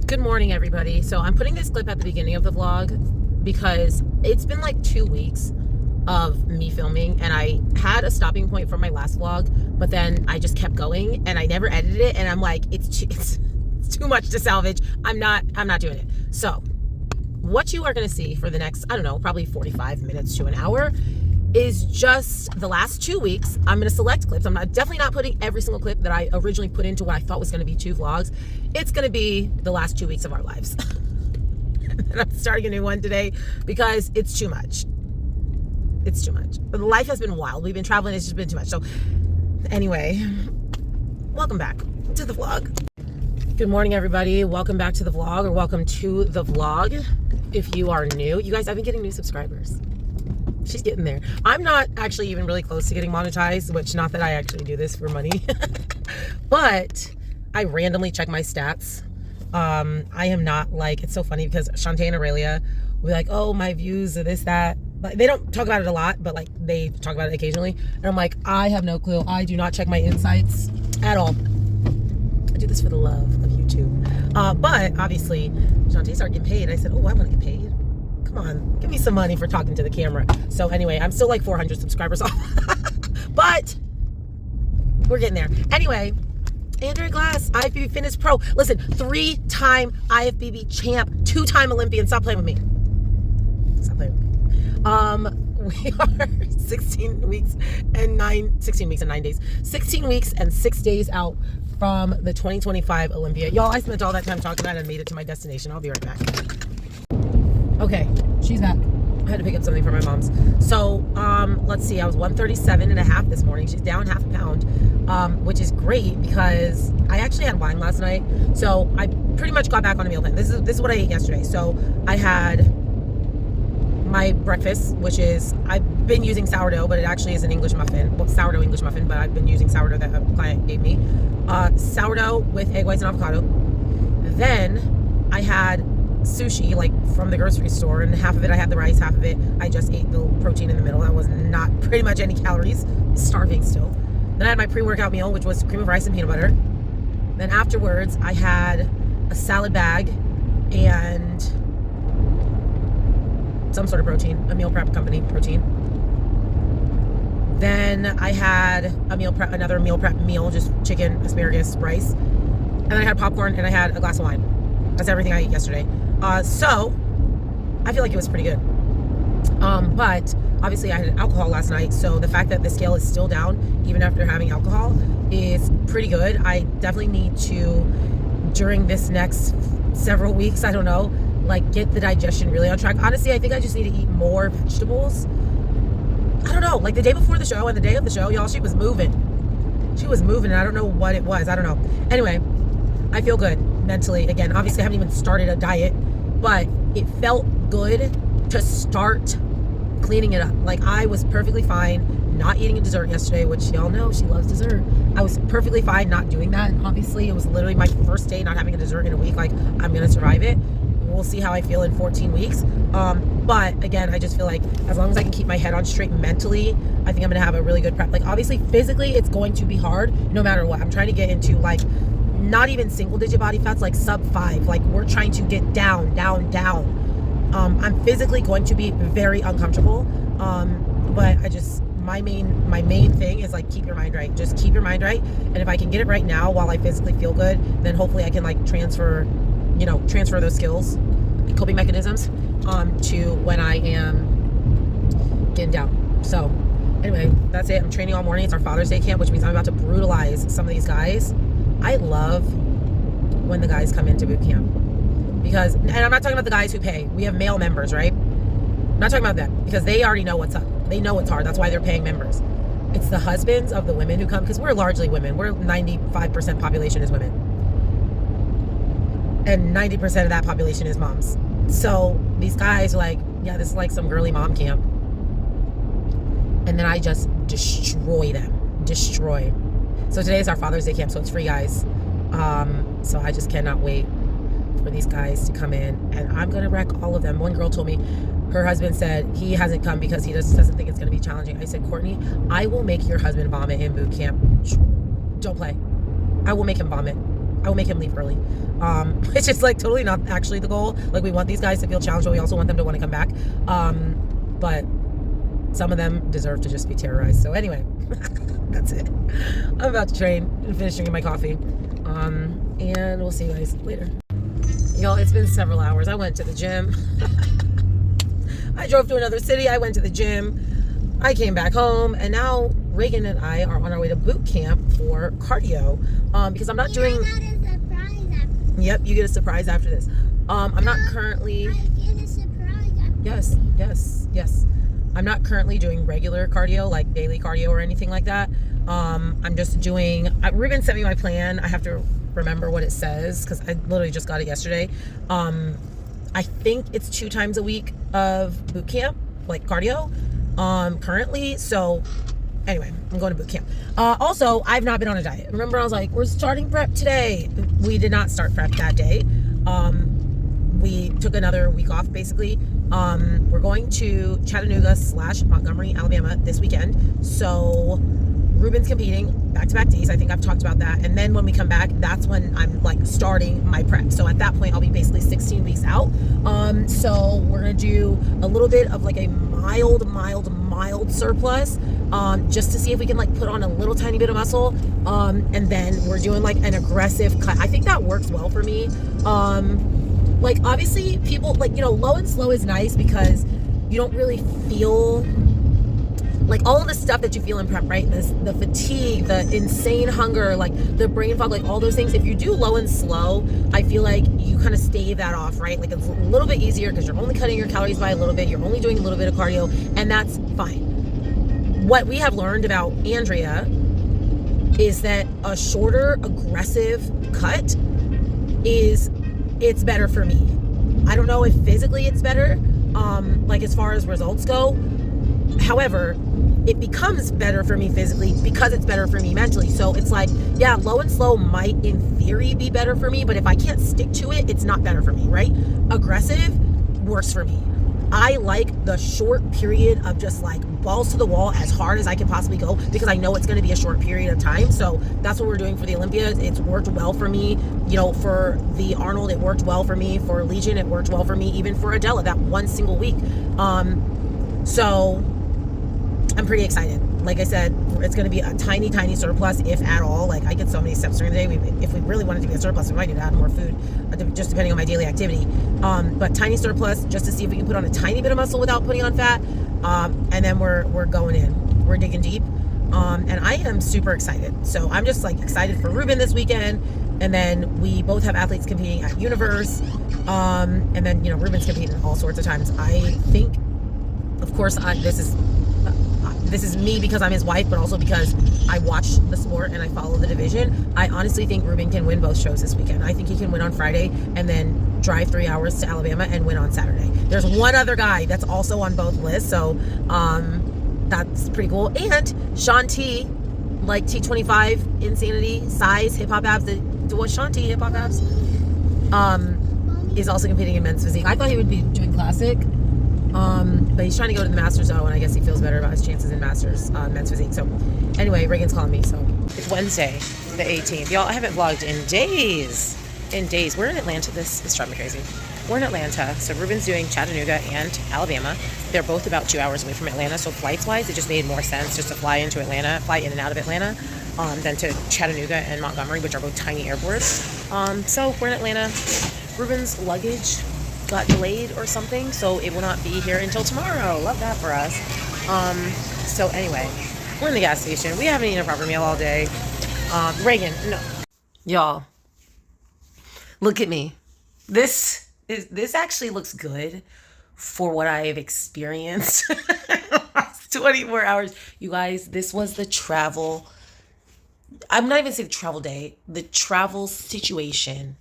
Good morning, everybody. So I'm putting this clip at the beginning of the vlog because it's been like 2 weeks of me filming, and I had a stopping point from my last vlog, but then I just kept going and I never edited it, and I'm like, it's too much to salvage. I'm not doing it. So what you are going to see for the next, I don't know, probably 45 minutes to an hour is just the last 2 weeks. I'm going to select clips. I'm definitely not putting every single clip that I originally put into what I thought was going to be 2 vlogs. It's going to be the last 2 weeks of our lives. And I'm starting a new one today because it's too much. It's too much. But life has been wild. We've been traveling. It's just been too much. So anyway, welcome back to the vlog. Good morning, everybody. Welcome back to the vlog, or welcome to the vlog. If you are new, you guys, I've been getting new subscribers. She's getting there. I'm not actually even really close to getting monetized, which, not that I actually do this for money, but I randomly check my stats. I am not like, it's so funny because Shantae and Aurelia will be like, oh, my views are this, that. Like, they don't talk about it a lot, but like they talk about it occasionally. And I'm like, I have no clue. I do not check my insights at all. I do this for the love of YouTube. But obviously, Shantae started getting paid. I said, oh, I want to get paid. Come on, give me some money for talking to the camera. So anyway, I'm still like 400 subscribers off, but we're getting there. Anyway, Andrea Glass, IFBB Fitness Pro. Listen, 3-time IFBB champ, 2-time Olympian. Stop playing with me. Stop playing with me. We are 16 weeks and 9 days. 16 weeks and 6 days out from the 2025 Olympia. Y'all, I spent all that time talking about it and made it to my destination. I'll be right back. Okay, she's back. I had to pick up something for my mom's. So, let's see. I was 137.5 this morning. She's down half a pound, which is great because I actually had wine last night. So I pretty much got back on a meal plan. This is what I ate yesterday. So I had my breakfast, which is, I've been using sourdough, but it actually is an English muffin. Well, sourdough English muffin, but I've been using sourdough that a client gave me. Sourdough with egg whites and avocado. Then I had sushi, like from the grocery store, and half of it I had the rice, half of it I just ate the protein in the middle. That was not pretty much any calories. Starving still. Then I had my pre-workout meal, which was cream of rice and peanut butter. Then afterwards I had a salad bag and some sort of protein, a meal prep company protein. Then I had another meal prep meal, just chicken, asparagus, rice, and then I had popcorn and I had a glass of wine. That's everything I ate yesterday. So I feel like it was pretty good. But obviously I had alcohol last night, so the fact that the scale is still down even after having alcohol is pretty good. I definitely need to, during this next several weeks, I don't know, like get the digestion really on track. Honestly, I think I just need to eat more vegetables. I don't know, like the day before the show and the day of the show, y'all, she was moving. She was moving, and I don't know what it was. I don't know. Anyway, I feel good mentally. Again, obviously I haven't even started a diet, but it felt good to start cleaning it up. Like, I was perfectly fine not eating a dessert yesterday, which y'all know she loves dessert. I was perfectly fine not doing that. And obviously it was literally my first day not having a dessert in a week. Like, I'm gonna survive it. We'll see how I feel in 14 weeks. But again, I just feel like as long as I can keep my head on straight mentally, I think I'm gonna have a really good prep. Like, obviously physically it's going to be hard no matter what. I'm trying to get into like not even single digit body fats, like sub 5. Like, we're trying to get down. I'm physically going to be very uncomfortable. But I just, my main thing is like, keep your mind right. Just keep your mind right. And if I can get it right now while I physically feel good, then hopefully I can like transfer those skills, coping mechanisms, to when I am getting down. So anyway, that's it. I'm training all morning. It's our Father's Day camp, which means I'm about to brutalize some of these guys. I love when the guys come into boot camp because, and I'm not talking about the guys who pay. We have male members, right? I'm not talking about them because they already know what's up. They know it's hard. That's why they're paying members. It's the husbands of the women who come, because we're largely women. We're 95% population is women. And 90% of that population is moms. So these guys are like, yeah, this is like some girly mom camp. And then I just destroy them. Destroy. So today is our Father's Day camp, so it's free, guys. So I just cannot wait for these guys to come in, and I'm gonna wreck all of them. One girl told me her husband said he hasn't come because he just doesn't think it's gonna be challenging. I said, Courtney, I will make your husband vomit in boot camp. Don't play. I will make him vomit. I will make him leave early. Which is like totally not actually the goal. Like, we want these guys to feel challenged, but we also want them to want to come back. But some of them deserve to just be terrorized. So anyway, that's it. I'm about to train and finish drinking my coffee. And we'll see you guys later. Y'all, it's been several hours. I went to the gym. I drove to another city. I went to the gym. I came back home, and now Reagan and I are on our way to boot camp for cardio. Because I'm not doing. I got a surprise after. Yep, you get a surprise after this. I'm not currently. I get a surprise after. Yes. I'm not currently doing regular cardio, like daily cardio or anything like that. I'm just doing. Reuben sent me my plan. I have to remember what it says because I literally just got it yesterday. I think it's 2 times a week of boot camp, like cardio. Currently, so anyway, I'm going to boot camp. Also, I've not been on a diet. Remember, I was like, we're starting prep today. We did not start prep that day. We took another week off, basically. We're going to Chattanooga / Montgomery, Alabama this weekend. So Reuben's competing back-to-back days. I think I've talked about that. And then when we come back, that's when I'm like starting my prep. So at that point, I'll be basically 16 weeks out. So we're going to do a little bit of like a mild surplus, just to see if we can like put on a little tiny bit of muscle. And then we're doing like an aggressive cut. I think that works well for me. Like, obviously people like, low and slow is nice because you don't really feel like all of the stuff that you feel in prep, right? The fatigue, the insane hunger, like the brain fog, like all those things. If you do low and slow, I feel like you kind of stave that off, right? Like, it's a little bit easier because you're only cutting your calories by a little bit. You're only doing a little bit of cardio, and that's fine. What we have learned about Andrea is that a shorter, aggressive cut it's better for me. I don't know if physically it's better, like as far as results go. However, it becomes better for me physically because it's better for me mentally. So it's like, yeah, low and slow might in theory be better for me, but if I can't stick to it, it's not better for me, right? Aggressive works for me. I like the short period of just like balls to the wall as hard as I can possibly go because I know it's going to be a short period of time. So that's what we're doing for the Olympia. It's worked well for me. For the Arnold, it worked well for me. For Legion, it worked well for me. Even for Adela, that one single week. So I'm pretty excited. Like I said, it's going to be a tiny surplus, if at all. Like, I get so many steps during the day. If we really wanted to be a surplus, we might need to add more food, just depending on my daily activity. But tiny surplus, just to see if we can put on a tiny bit of muscle without putting on fat. And then we're going in. We're digging deep. And I am super excited. So I'm just like excited for Reuben this weekend. And then we both have athletes competing at Universe. And then, Reuben's competing all sorts of times. I think, of course, this is me because I'm his wife, but also because I watch the sport and I follow the division. I honestly think Reuben can win both shows this weekend. I think he can win on Friday and then drive 3 hours to Alabama and win on Saturday. There's one other guy that's also on both lists, so that's pretty cool. And Sean T, like T25, Insanity, Size, Hip Hop Abs, what Sean T, Hip Hop Abs, is also competing in men's physique. I thought he would be doing classic. But he's trying to go to the Masters though, and I guess he feels better about his chances in Masters, men's physique. So anyway, Reagan's calling me. So it's Wednesday, the 18th. Y'all, I haven't vlogged in days. We're in Atlanta. This is driving me crazy. We're in Atlanta. So Reuben's doing Chattanooga and Alabama. They're both about 2 hours away from Atlanta. So flights wise, it just made more sense just to fly into Atlanta, fly in and out of Atlanta, than to Chattanooga and Montgomery, which are both tiny airports. So we're in Atlanta. Reuben's luggage got delayed or something, so it will not be here until tomorrow. Love that for us. So anyway, we're in the gas station. We haven't eaten a proper meal all day. Reagan, no. Y'all, look at me. This actually looks good for what I have experienced. 24 hours. You guys, this was the travel. I'm not even saying the travel day. The travel situation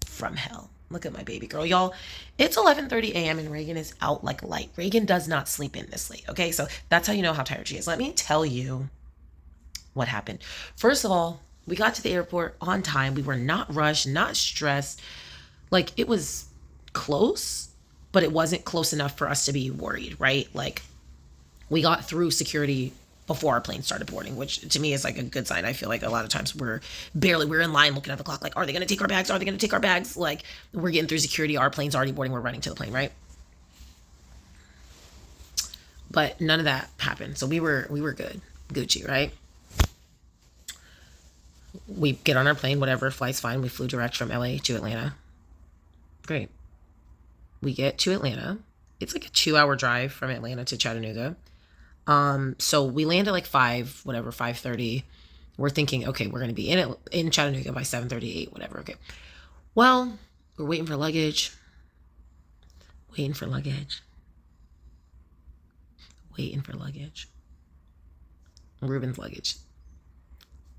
from hell. Look at my baby girl, y'all. It's 11:30 a.m. and Reagan is out like light. Reagan does not sleep in this late, okay? So that's how you know how tired she is. Let me tell you what happened. First of all, we got to the airport on time. We were not rushed, not stressed. Like, it was close, but it wasn't close enough for us to be worried, right? Like, we got through security before our plane started boarding, which to me is like a good sign. I feel like a lot of times we're in line looking at the clock, like, are they going to take our bags? Are they going to take our bags? Like, we're getting through security. Our plane's already boarding. We're running to the plane, right? But none of that happened. So we were good. Gucci, right? We get on our plane, whatever, flight's fine. We flew direct from LA to Atlanta. Great. We get to Atlanta. It's like a 2-hour drive from Atlanta to Chattanooga. So we land at like 5:30. We're thinking, okay, we're going to be in Chattanooga by 7:38, whatever. Okay. Well, we're waiting for luggage. Reuben's luggage.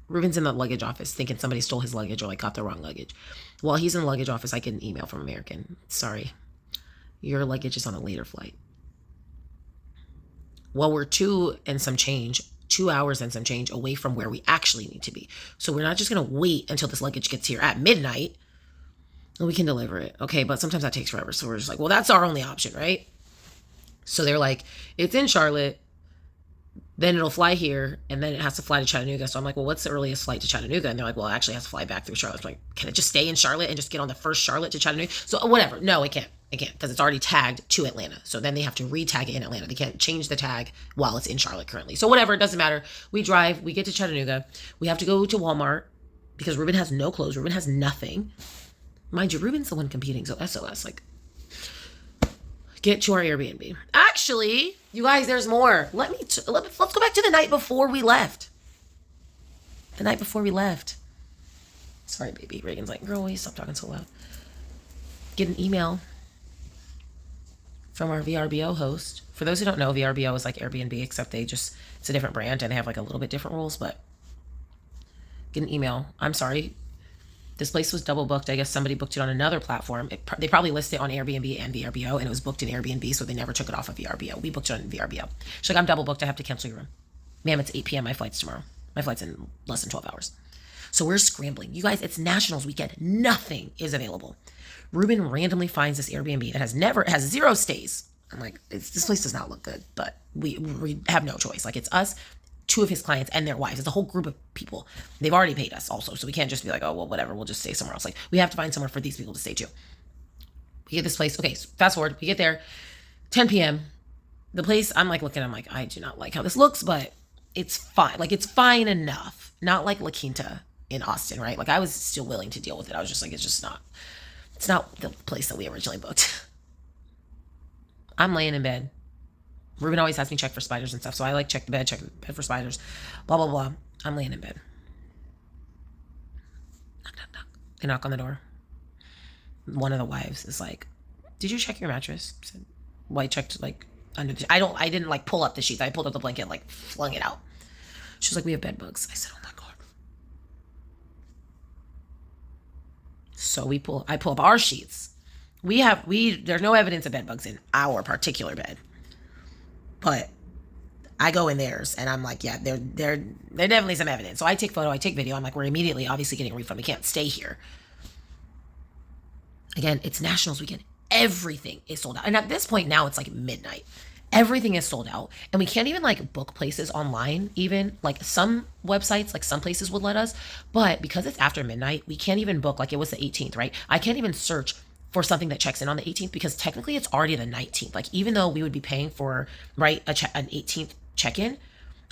Reuben's in the luggage office thinking somebody stole his luggage or like got the wrong luggage. While he's in the luggage office, I get an email from American. Sorry, your luggage is on a later flight. Well, we're 2 hours and some change away from where we actually need to be. So we're not just going to wait until this luggage gets here at midnight and we can deliver it. Okay, but sometimes that takes forever. So we're just like, well, that's our only option, right? So they're like, it's in Charlotte, then it'll fly here, and then it has to fly to Chattanooga. So I'm like, well, what's the earliest flight to Chattanooga? And they're like, well, it actually has to fly back through Charlotte. I'm like, can it just stay in Charlotte and just get on the first Charlotte to Chattanooga? So whatever. No, it can't. Because it's already tagged to Atlanta. So then they have to re-tag it in Atlanta. They can't change the tag while it's in Charlotte currently. So whatever, it doesn't matter. We drive, we get to Chattanooga. We have to go to Walmart because Reuben has no clothes. Reuben has nothing. Mind you, Reuben's the one competing. So SOS, like, get to our Airbnb. Actually, you guys, there's more. Let's go back to the night before we left. Sorry, baby. Reagan's like, girl, will you stop talking so loud? Get an email from our VRBO host. For those who don't know, VRBO is like Airbnb, except it's a different brand and they have like a little bit different rules, but get an email. I'm sorry. This place was double booked. I guess somebody booked it on another platform. They probably listed it on Airbnb and VRBO, and it was booked in Airbnb, so they never took it off of VRBO. We booked it on VRBO. She's like, I'm double booked. I have to cancel your room. Ma'am, it's 8 p.m. My flight's tomorrow. My flight's in less than 12 hours. So we're scrambling. You guys, it's Nationals weekend. Nothing is available. Reuben randomly finds this Airbnb that has 0 stays. I'm like, this place does not look good, but we have no choice. Like, it's us, 2 of his clients and their wives. It's a whole group of people. They've already paid us also. So we can't just be like, oh, well, whatever. We'll just stay somewhere else. Like, we have to find somewhere for these people to stay too. We get this place. Okay, so fast forward. We get there, 10 p.m. The place, I'm like looking, I'm like, I do not like how this looks, but it's fine. Like, it's fine enough. Not like La Quinta in Austin, right? Like, I was still willing to deal with it. I was just like, it's not the place that we originally booked. I'm laying in bed. Reuben always has me check for spiders and stuff. So I like check the bed for spiders, blah, blah, blah. I'm laying in bed. Knock, knock, knock. They knock on the door. One of the wives is like, did you check your mattress? I said, well, I checked like under the, I didn't like pull up the sheets. I pulled up the blanket, like flung it out. She was like, we have bed bugs. I said, oh my God. So I pull up our sheets. There's no evidence of bed bugs in our particular bed. But I go in theirs and I'm like, yeah, there definitely some evidence. So I take photo, I take video. I'm like, we're immediately obviously getting a refund. We can't stay here. Again, it's Nationals weekend. Everything is sold out. And at this point now it's like midnight. Everything is sold out. And we can't even like book places online even. Like some websites, like some places would let us. But because it's after midnight, we can't even book, like it was the 18th, right? I can't even search for something that checks in on the 18th because technically it's already the 19th. Like even though we would be paying for, right, an 18th check-in,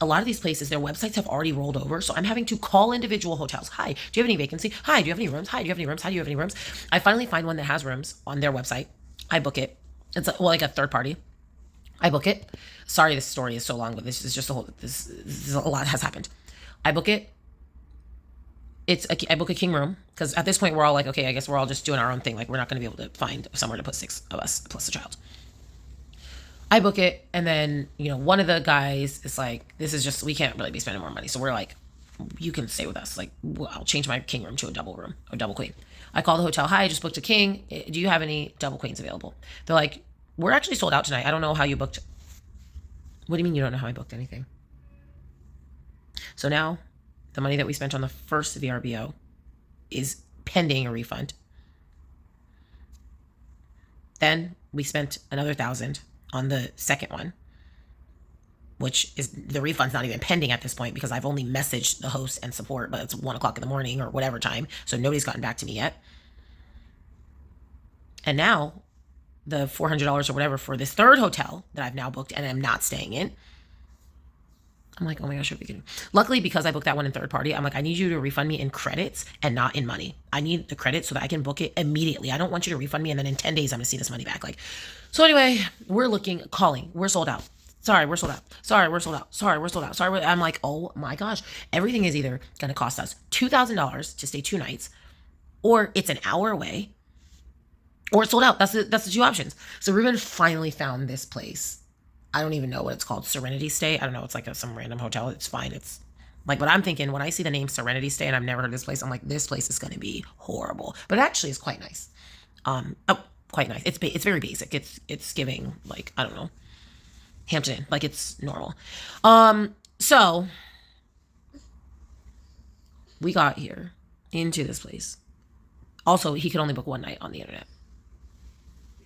a lot of these places, their websites have already rolled over. So I'm having to call individual hotels. Hi, do you have any vacancy? Hi, do you have any rooms? Hi, do you have any rooms? Hi, do you have any rooms? I finally find one that has rooms on their website. I book it. It's like a third party. I book it. Sorry, this story is so long, but this is just a lot has happened. I book it. I book a king room because at this point we're all like, okay, I guess we're all just doing our own thing. Like we're not going to be able to find somewhere to put 6 of us plus a child. I book it. And then, one of the guys is like, this is just, we can't really be spending more money. So we're like, you can stay with us. Like, I'll change my king room to a double room, a double queen. I call the hotel. Hi, I just booked a king. Do you have any double queens available? They're like, we're actually sold out tonight. I don't know how you booked. What do you mean you don't know how I booked anything? So now the money that we spent on the first VRBO is pending a refund. Then we spent another $1,000 on the second one. which is the refund's not even pending at this point because I've only messaged the host and support, but it's 1:00 in the morning or whatever time. So nobody's gotten back to me yet. And now the $400 or whatever for this third hotel that I've now booked and I'm not staying in. I'm like, oh my gosh, luckily, because I booked that one in third party, I'm like, I need you to refund me in credits and not in money. I need the credits so that I can book it immediately. I don't want you to refund me and then in 10 days I'm gonna see this money back. Like, so anyway, we're calling. We're sold out. Sorry, we're sold out. Sorry, we're sold out. Sorry, we're sold out. Sorry, I'm like, oh my gosh, everything is either gonna cost us $2,000 to stay 2 nights, or it's an hour away, or it's sold out. That's the 2 options. So Reuben finally found this place. I don't even know what it's called. Serenity Stay. I don't know. It's like some random hotel. It's fine. It's like, but I'm thinking when I see the name Serenity Stay and I've never heard of this place, I'm like, this place is going to be horrible. But it actually is quite nice. Quite nice. It's very basic. It's giving like, I don't know, Hampton Inn. Like it's normal. So we got here into this place. Also, he could only book 1 night on the internet.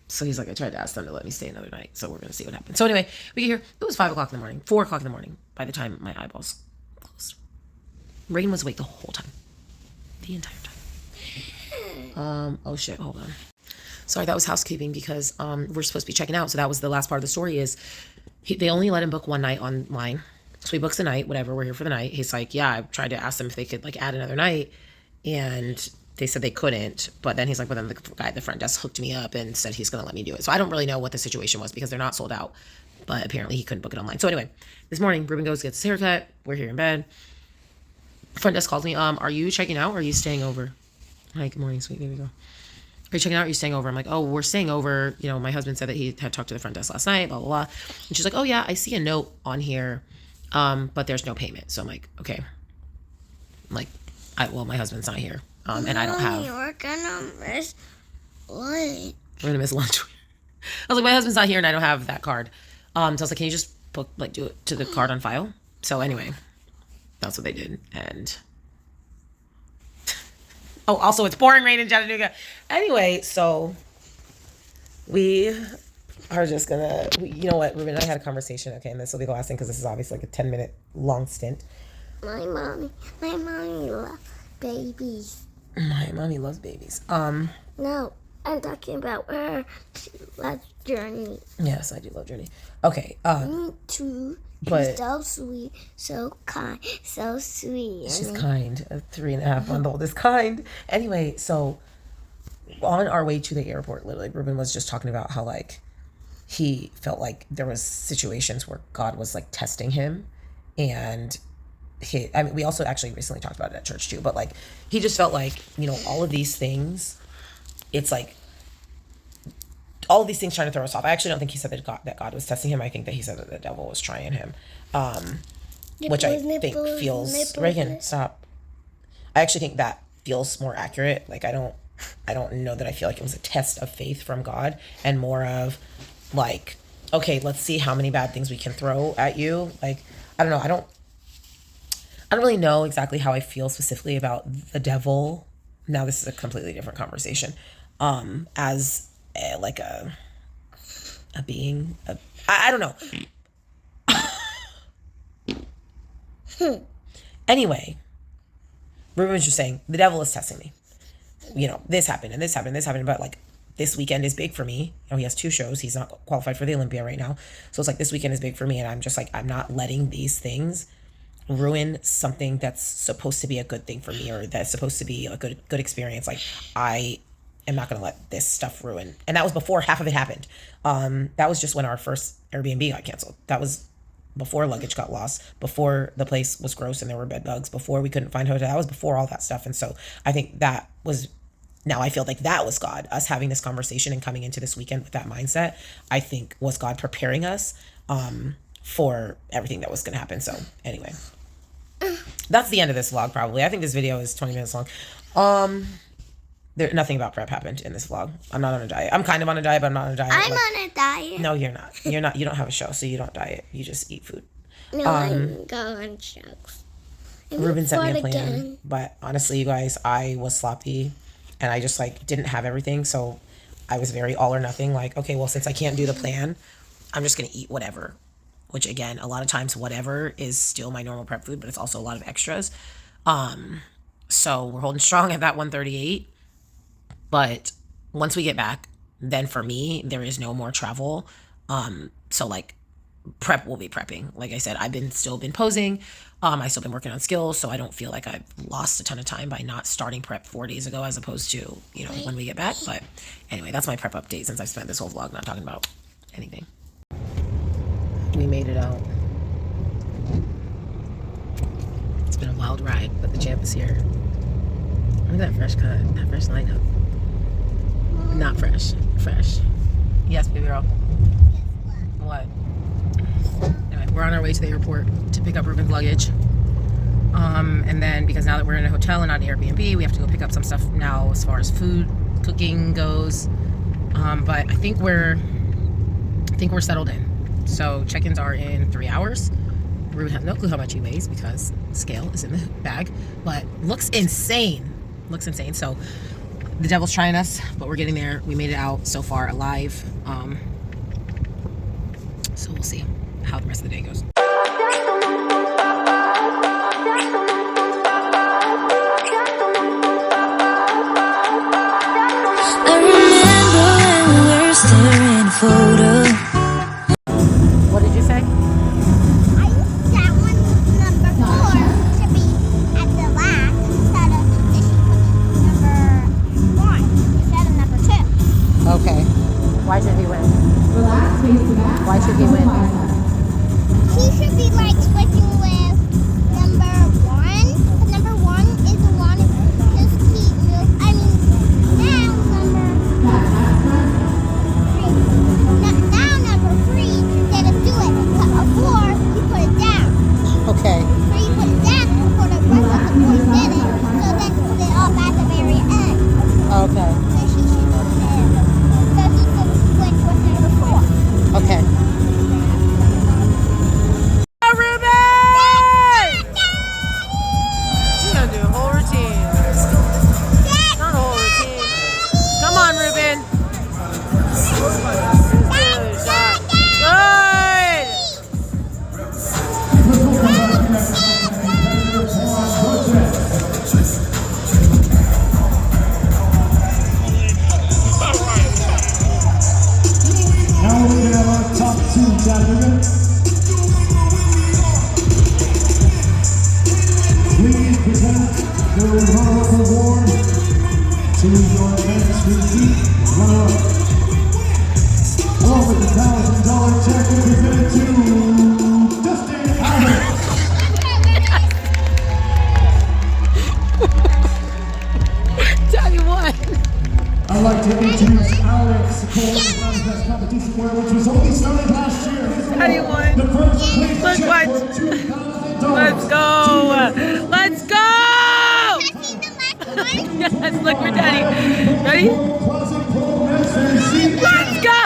So he's like, I tried to ask them to let me stay another night. So we're going to see what happens. So anyway, we get here. It was 5:00 in the morning, 4:00 in the morning by the time my eyeballs closed. Rain was awake the whole time. The entire time. Oh shit, hold on. Sorry, that was housekeeping because we're supposed to be checking out. So that was the last part of the story is they only let him book 1 night online. So he books the night, whatever, we're here for the night. He's like, yeah, I tried to ask them if they could like add another night. And they said they couldn't, but then he's like, well, then the guy at the front desk hooked me up and said he's going to let me do it. So I don't really know what the situation was because they're not sold out, but apparently he couldn't book it online. So anyway, this morning, Reuben goes, gets his haircut. We're here in bed. Front desk calls me. Are you checking out or are you staying over? Hi, good morning, sweet baby girl. Are you checking out or are you staying over? I'm like, oh, we're staying over. You know, my husband said that he had talked to the front desk last night, blah, blah, blah. And she's like, oh yeah, I see a note on here, but there's no payment. So I'm like, okay. I'm like, well, my husband's not here. And I don't have. We're gonna miss lunch. We're gonna miss lunch. I was like, my husband's not here, and I don't have that card. So I was like, can you just book, like, do it to the card on file? So anyway, that's what they did. And oh, also, it's pouring rain in Chattanooga. Anyway, so we are just gonna. You know what, Reuben and I had a conversation. Okay, and this will be the last thing because this is obviously like a 10-minute long stint. My mommy loves babies. My mommy loves babies. No, I'm talking about her. She loves Journey. Yes, I do love Journey. Okay. Me too. But she's so sweet, so kind, so sweet. She's kind. A 3.5-month-old is kind. Anyway, so on our way to the airport, literally, Reuben was just talking about how like he felt like there was situations where God was like testing him, and we also actually recently talked about it at church too, but like he just felt like, you know, all of these things, it's like all of these things trying to throw us off. I actually don't think he said that God was testing him. I think that he said that the devil was trying him, which I think feels Reagan, stop. I actually think that feels more accurate. Like I don't know that I feel like it was a test of faith from God, and more of like, okay, let's see how many bad things we can throw at you. Like I don't know. I don't really know exactly how I feel specifically about the devil. Now this is a completely different conversation. As a being, I don't know. Anyway, Reuben was just saying the devil is testing me. You know, this happened and this happened and this happened, but like this weekend is big for me. You know, he has 2 shows. He's not qualified for the Olympia right now, so it's like this weekend is big for me, and I'm just like, I'm not letting these things ruin something that's supposed to be a good thing for me, or that's supposed to be a good experience. Like I am not going to let this stuff ruin. And that was before half of it happened. That was just when our first Airbnb got canceled. That was before luggage got lost, before the place was gross and there were bed bugs, before we couldn't find hotel. That was before all that stuff. And so I think that was, now I feel like that was God, us having this conversation and coming into this weekend with that mindset, I think was God preparing us for everything that was going to happen. So anyway, that's the end of this vlog probably. I think this video is 20 minutes long. Nothing about prep happened in this vlog. I'm not on a diet. I'm kind of on a diet, but I'm not on a diet. I'm on a diet. No, you're not. You're not. You don't have a show, so you don't diet. You just eat food. No, I go on shows. Reuben sent me a plan, but honestly, you guys, I was sloppy, and I just like didn't have everything, so I was very all or nothing. Like, okay, well, since I can't do the plan, I'm just gonna eat whatever which again, a lot of times whatever is still my normal prep food, but it's also a lot of extras. So we're holding strong at that 138. But once we get back, then for me, there is no more travel. So like prep will be prepping. Like I said, still been posing. I still been working on skills, so I don't feel like I've lost a ton of time by not starting prep 4 days ago as opposed to, you know, when we get back. But anyway, that's my prep update since I've spent this whole vlog not talking about anything. We made it out. It's been a wild ride, but the champ is here. Look at that fresh cut, that fresh lineup. Not fresh, fresh. Yes, baby girl. What? Anyway, we're on our way to the airport to pick up Reuben's luggage. And then because now that we're in a hotel and not an Airbnb, we have to go pick up some stuff now as far as food cooking goes. But I think we're settled in. So check-ins are in 3 hours. Reuben has no clue how much he weighs because scale is in the bag, but looks insane. Looks insane. So the devil's trying us, but we're getting there. We made it out so far alive. So we'll see how the rest of the day goes. I remember when we were staring at a photo. What did you say? I think that one number 4 should be at the last instead of this number 1 instead of number 2. Okay. Why should he win? Why should he win? He should be like switching with number 1. But number 1 is the one who just keep moving. I mean, now number 3, instead of do it, but a 4, you put it down. Okay. So you put it down before the rest of the boys did it. So then put it up at the very end. Okay. So he should so he could switch with number 4. Okay. She's gonna do a whole routine. Not a whole routine. Come on, Reuben. Good shot. Good. Now we have our top 2 gentlemen. Please present the runner-up award to your men's repeat runner-up. Along with the $1,000 check is presented to Dustin Kaale. Daddy won. I'd like to introduce Alex Cole, the best competition winner, which was only started last year. Daddy won. The first place Look check what. for $2,000. Let's go. Let's go. Yes, look for Daddy. Ready? Let's go.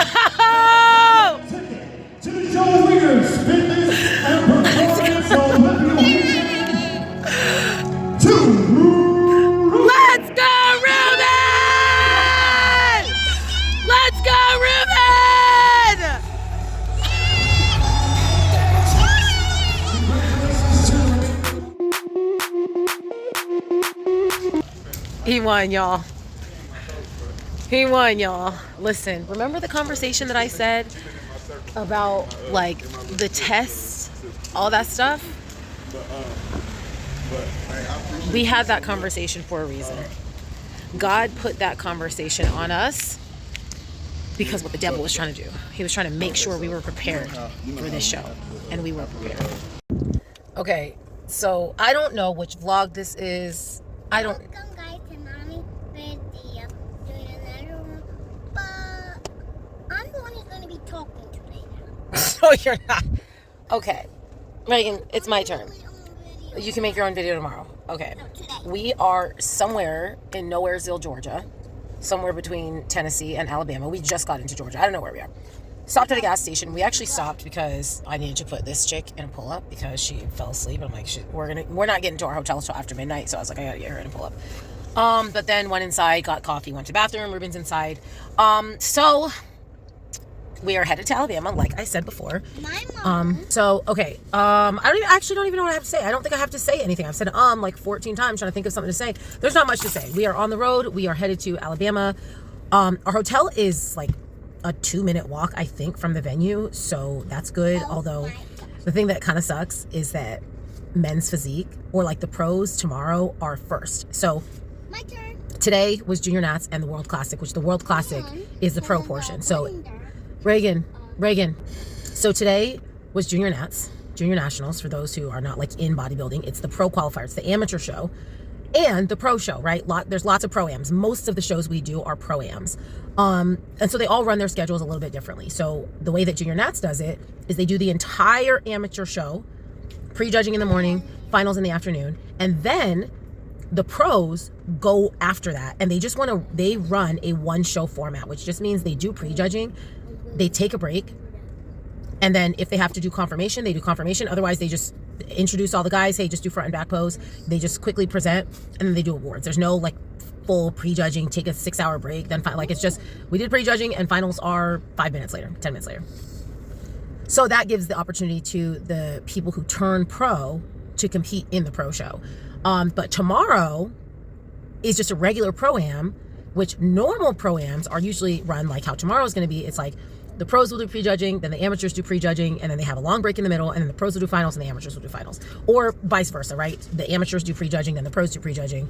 To the show leaders, fitness and performance Olympia 2. Let's go, Reuben! Let's go, Reuben! He won, y'all. He won, y'all. Listen, remember the conversation that I said about, like, the tests, all that stuff? We had that conversation for a reason. God put that conversation on us because what the devil was trying to do. He was trying to make sure we were prepared for this show, and we were prepared. Okay, so I don't know which vlog this is. I don't... Welcome guys to Mommy's video. Doing another one. But I'm the one who's going to be talking today now. No, you're not. Okay, Megan, it's my turn. You can make your own video tomorrow. Okay. We are somewhere in Nowheresville, Georgia. Somewhere between Tennessee and Alabama. We just got into Georgia. I don't know where we are. Stopped at a gas station. We actually stopped because I needed to put this chick in a pull-up because she fell asleep. I'm like, we're not getting to our hotel until after midnight, so I was like, I gotta get her in a pull-up. But then went inside, got coffee, went to the bathroom. Reuben's inside. So we are headed to Alabama, like I said before. My mom. So okay. Actually don't even know what I have to say. I don't think I have to say anything. I've said like 14 times trying to think of something to say. There's not much to say. We are on the road. We are headed to Alabama. Our hotel is like a 2-minute walk, I think, from the venue, so that's good. Although the thing that kind of sucks is that men's physique, or like the pros, tomorrow are first. So My turn. today was Junior Nats and the World Classic, which the World Classic is the pro portion. So Reagan. So today was Junior Nats, Junior Nationals, for those who are not like in bodybuilding. It's the pro qualifier. It's the amateur show and the pro show, right? There's lots of pro-ams. Most of the shows we do are pro-ams. And so they all run their schedules a little bit differently. So the way that Junior Nats does it is they do the entire amateur show, prejudging in the morning, finals in the afternoon, and then the pros go after that, and they run a one show format, which just means they do prejudging, they take a break, and then if they have to do confirmation, they do confirmation. Otherwise, they just introduce all the guys. Hey, just do front and back pose. They just quickly present, and then they do awards. There's no like full prejudging, take a 6-hour break, then like it's just we did prejudging, and finals are 5 minutes later, 10 minutes later. So that gives the opportunity to the people who turn pro to compete in the pro show. But tomorrow is just a regular pro-am, which normal pro-ams are usually run like how tomorrow is going to be. It's like the pros will do prejudging, then the amateurs do prejudging, and then they have a long break in the middle, and then the pros will do finals and the amateurs will do finals. Or vice versa, right? The amateurs do prejudging, then the pros do prejudging,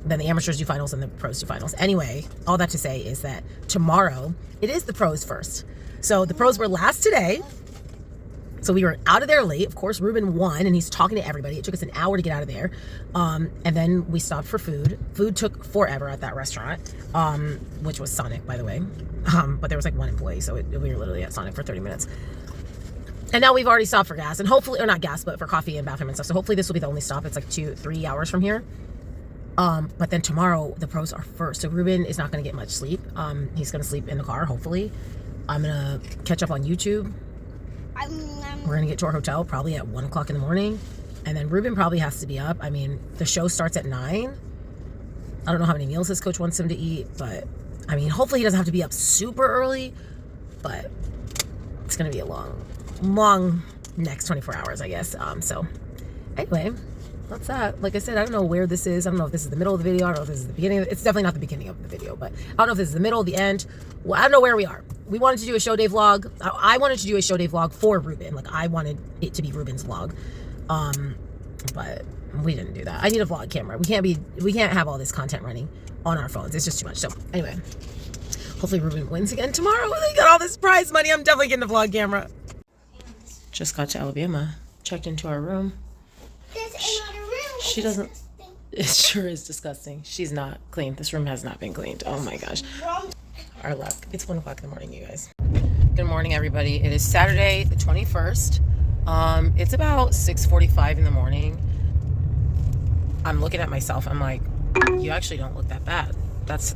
then the amateurs do finals and the pros do finals. Anyway, all that to say is that tomorrow it is the pros first. So the pros were last today. So we were out of there late. Of course, Reuben won, and he's talking to everybody. It took us an hour to get out of there. And then we stopped for food. Food took forever at that restaurant, which was Sonic, by the way. But there was like one employee, so we were literally at Sonic for 30 minutes. And now we've already stopped for gas, and hopefully, or not gas, but for coffee and bathroom and stuff. So hopefully this will be the only stop. It's like 2-3 hours from here. But then tomorrow, the pros are first. So Reuben is not going to get much sleep. He's going to sleep in the car, hopefully. I'm going to catch up on YouTube. We're going to get to our hotel probably at 1 o'clock in the morning. And then Reuben probably has to be up. I mean, the show starts at 9. I don't know how many meals his coach wants him to eat, but I mean, hopefully he doesn't have to be up super early, but it's going to be a long next 24 hours, I guess. So anyway, that's that. Like I said, I don't know where this is. I don't know if this is the middle of the video. I don't know if this is the beginning. It's definitely not the beginning of the video, but I don't know if this is the middle, the end. Well, I don't know where we are. We wanted to do a show day vlog. I wanted to do a show day vlog for Reuben. Like I wanted it to be Reuben's vlog. But we didn't do that. I need a vlog camera. We can't have all this content running on our phones. It's just too much. So anyway, hopefully Reuben wins again tomorrow. They got all this prize money. I'm definitely getting a vlog camera. Just got to Alabama. Checked into our room. There's another room. She doesn't. It sure is disgusting. She's not clean. This room has not been cleaned. Oh my gosh. Our luck. It's 1 o'clock in the morning, you guys. Good morning, everybody. It is Saturday, the 21st. It's about 6:45 in the morning. I'm looking at myself. I'm like, you actually don't look that bad. That's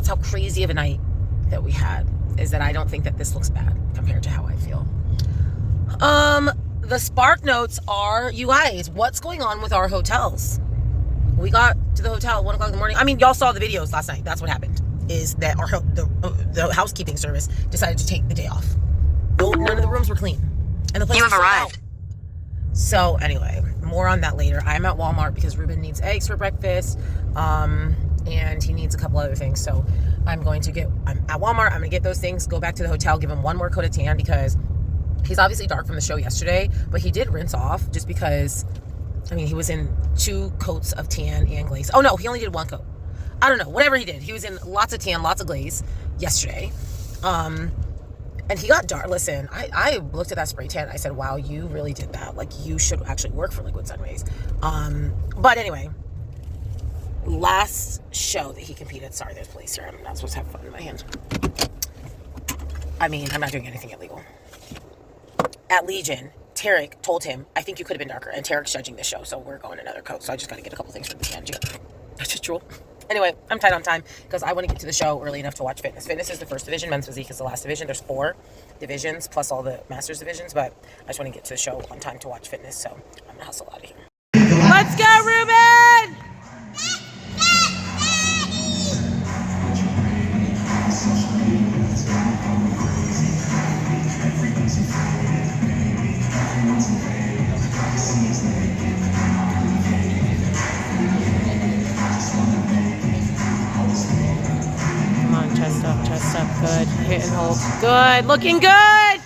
how crazy of a night that we had, is that I don't think that this looks bad compared to how I feel. The spark notes are, you guys, what's going on with our hotels? We got to the hotel at 1 o'clock in the morning. I mean, y'all saw the videos last night. That's what happened, is that the housekeeping service decided to take the day off. None of the rooms were clean. And the place was sold out. So anyway, more on that later. I'm at Walmart because Reuben needs eggs for breakfast. And he needs a couple other things. So I'm at Walmart. I'm going to get those things, go back to the hotel, give him one more coat of tan because he's obviously dark from the show yesterday, but he did rinse off just because, I mean, he was in 2 coats of tan and glaze. Oh no, he only did 1 coat. I don't know, whatever he did. He was in lots of tan, lots of glaze yesterday. And he got dark. Listen, I looked at that spray tan. I said, wow, you really did that. Like, you should actually work for Liquid Sunrays. But anyway, last show that he competed. Sorry, there's police here. I'm not supposed to have fun in my hands. I mean, I'm not doing anything illegal. At Legion, Tarek told him, I think you could have been darker. And Tarek's judging the show, so we're going another coat. So I just got to get a couple things from the end. That's just true. Anyway, I'm tight on time because I want to get to the show early enough to watch fitness. Fitness is the first division. Men's physique is the last division. There's 4 divisions plus all the master's divisions, but I just want to get to the show on time to watch fitness, so I'm going to hustle out of here. Let's go, Reuben! Press up, good. Hit and hold. Good. Looking good.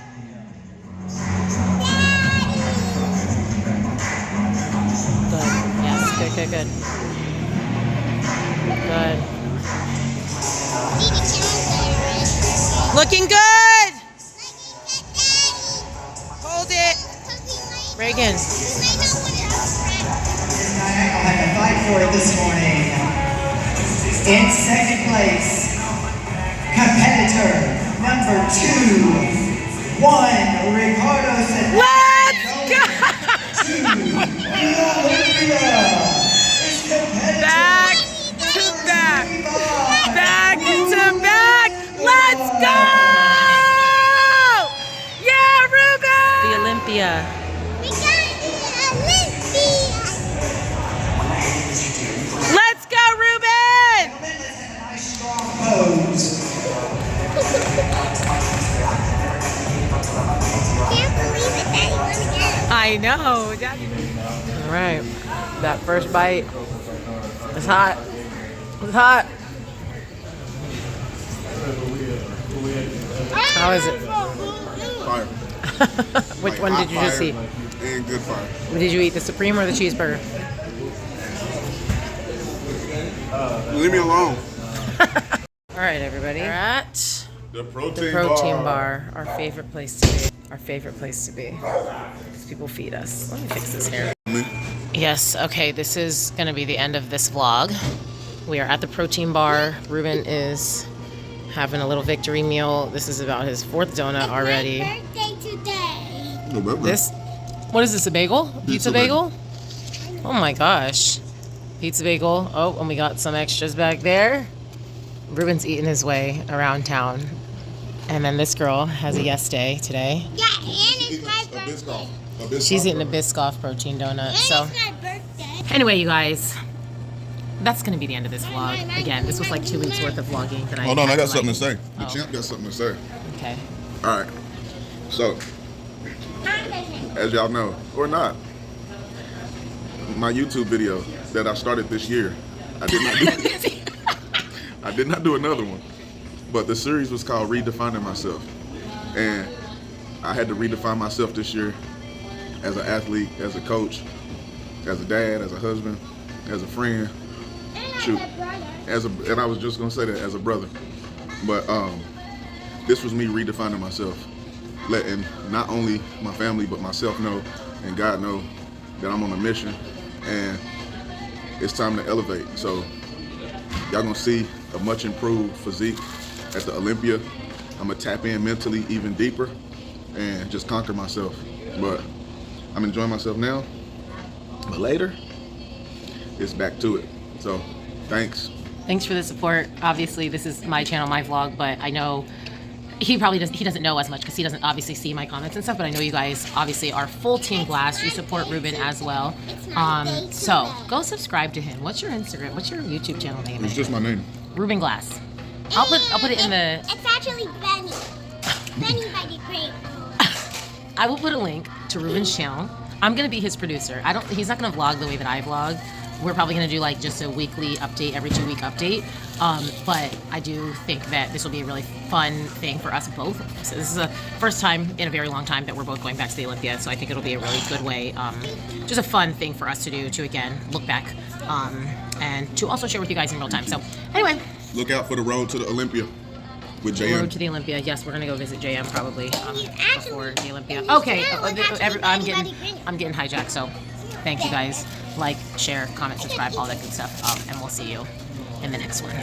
Good. Yes, good, good, good. Good. Looking good. Hold it. Reagan. I'll have to fight for it this morning. In second place, competitor number 2, 1, Ricardo said. Let's go! Back to back. Back to back. Let's go! Yeah, Reuben! The Olympia. We got the Olympia. Let's go, Reuben! Nice strong pose. Can't believe it, Daddy won again. I know, Daddy. All right, that first bite is hot. It's hot. How is it? Fire. Which Like one hot did you just fire eat? And good fire. Did you eat the Supreme or the cheeseburger? Leave me alone. All right, everybody. We're at The protein, the protein bar. Our favorite place to be. Our favorite place to be. Because people feed us. Let me fix this hair. Yes, okay, this is going to be the end of this vlog. We are at the protein bar. Reuben is having a little victory meal. This is about his 4th donut already. My birthday today. No, but This, what is this, a bagel? Pizza bagel? Oh my gosh. Pizza bagel. Oh, and we got some extras back there. Reuben's eating his way around town. And then this girl has a yes day today. Yeah, and it's my a birthday. Biscoff. A Biscoff. She's eating a Biscoff protein donut. And So it's my birthday. anyway, you guys, that's going to be the end of this vlog. Again, this was like 2 weeks worth of vlogging that I Hold on, I had got to, something to like- say. The champ got something to say. Okay. All right. So, as y'all know, or not, my YouTube video that I started this year, I did not do I did not do another one. But the series was called Redefining Myself. And I had to redefine myself this year as an athlete, as a coach, as a dad, as a husband, as a friend. Shoot. And I was just gonna say that as a brother. But this was me redefining myself. Letting not only my family but myself know and God know that I'm on a mission and it's time to elevate. So y'all gonna see a much improved physique at the Olympia. I'm gonna tap in mentally even deeper and just conquer myself. But I'm enjoying myself now, but later it's back to it. So thanks. Thanks for the support. Obviously, this is my channel, my vlog, but I know he doesn't know as much because he doesn't obviously see my comments and stuff, but I know you guys obviously are full Team Glass. You support Reuben as well. So go subscribe to him. What's your Instagram? What's your YouTube channel name? It's just my name. Reuben Glass. I'll put it in the. It's actually Benny. Benny by the crate. I will put a link to Reuben's channel. I'm gonna be his producer. He's not gonna vlog the way that I vlog. We're probably gonna do like just a weekly update, every 2 week update. But I do think that this will be a really fun thing for us both. So this is the first time in a very long time that we're both going back to the Olympia. So I think it'll be a really good way, just a fun thing for us to do to again look back and to also share with you guys in real time. So anyway, Look out for the road to the Olympia with JM. road to the Olympia. Yes, we're gonna go visit JM probably before the Olympia. and Okay, his channel is actually I'm Benny Buddy I'm getting hijacked. So thank you guys. Like, share, comment, subscribe, all that good stuff. And we'll see you in the next one.